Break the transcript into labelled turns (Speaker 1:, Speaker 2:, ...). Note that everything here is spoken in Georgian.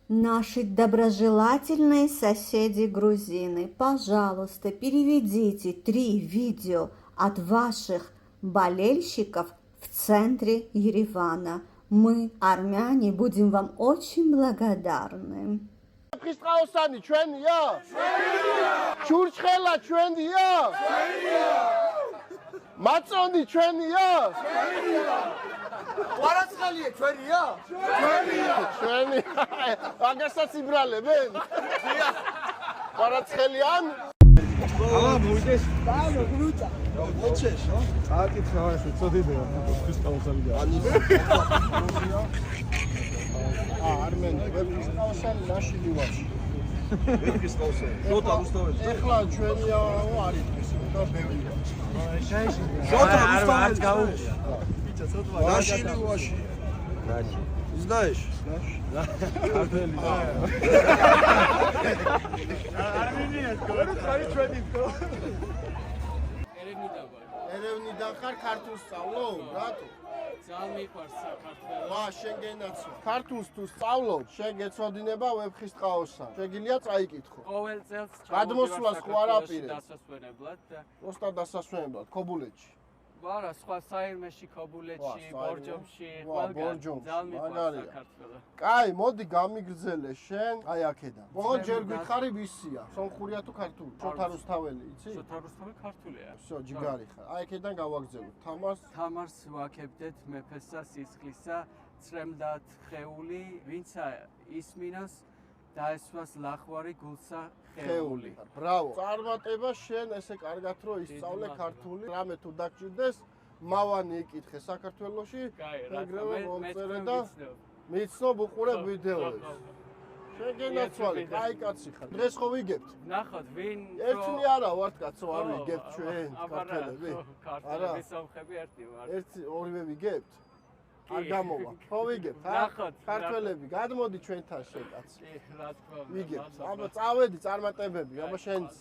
Speaker 1: Наши доброжелательные соседи грузины, пожалуйста, переведите 3 видео от ваших болельщиков в центре Еревана. Мы, армяне, будем вам очень благодарны.
Speaker 2: Пристраусани, ჩვენია? ჩვენია! ჩურჩხელა ჩვენია? ჩვენია! მაწონი ჩვენია? ჩვენია! ყვარაცხელია ჩვენია? ჩვენია! ჩვენი. აგასაც იბრალებენ? დიახ. ყვარაცხელიან?
Speaker 3: მოვიდეს.
Speaker 2: მოგლუჭა. მოჩეშ, ხო?
Speaker 3: აკითხა ესე წოდიდეო. ქრისტაოსანი და.
Speaker 2: არმენი, ვეფხისტყაოსანი ნაშილი ვაში.
Speaker 3: ვეფხისტყაოსანი. შოთა რუსთაველი.
Speaker 2: ეხლა ჩვენია არის ეს და ბევრია.
Speaker 3: შოთა რუსთაველი. ნაშილი ვაში. ნაში. Знаешь? Артели. Армения, говорит, ჩვენი თქო.
Speaker 2: ერევნიდან ხარ ქართულს სწავლობ, რატო?
Speaker 4: ძალიან მიყვარს საქართველო.
Speaker 2: ვა, შენ გენაცვა. ქართულს თუ სწავლობ, შენ გეცოდინება ვეფხისტყაოსანი. შეგიძლია წაიკითხო.
Speaker 4: ყოველ წელს
Speaker 2: გადმოსვლას ხო არ აპირებ?
Speaker 4: დასასვენებლად და
Speaker 2: უბრალოდ დასასვენებლად, ქობულეთში.
Speaker 4: ვარა სხვა საირმეში, ქობულეთში, ბორჯომში,
Speaker 2: ყველგან. ბორჯომში,
Speaker 4: ძალიან მიყვარს
Speaker 2: მაგარია.
Speaker 4: საქართველო.
Speaker 2: კაი, მოდი გამიგრძელე შენ, აი აქედან. მოდი ჯერ გითხარი ვისია? სომხურია თუ ქართული? შოთა რუსთაველი, იცი?
Speaker 4: შოთა რუსთაველი ქართულია.
Speaker 2: всё, ჯიგარი ხარ. აი აქედან გავაგრძელოთ.
Speaker 4: თამარს ვაკებდეთ მეფესა სისხლისა, წრემდათ ხეული, ვინცა ისმინოს დაესვას ლახვარი გულსა ხეული.
Speaker 2: ბრავო. წარმატება შენ ესე კარგად რო ისწავლე ქართული. რამე თუ დაგჭირდეს, მავანი იკითხე საქართველოში, ეგრევე მომწერე და მიცნობ უყურე ვიდეოებს. შენ გენაცვალე, კაი კაცი ხარ. დღეს ხო ვიგებთ?
Speaker 4: ნახოთ ვინ
Speaker 2: ერთნი არა ვართ კაცო, არ ვიგებთ ჩვენ ქართველები.
Speaker 4: ქართველები სომხები ერთი ვართ.
Speaker 2: ერთი ორივე ვიგებთ? არ გამოვა. ხო ვიგებთ, ა? ქართველები, გადმოდი ჩვენთან შენ კაცი.
Speaker 4: კი, რა თქმა უნდა.
Speaker 2: ვიგებთ. აბა წავედი წარმატებები, აბა შენც.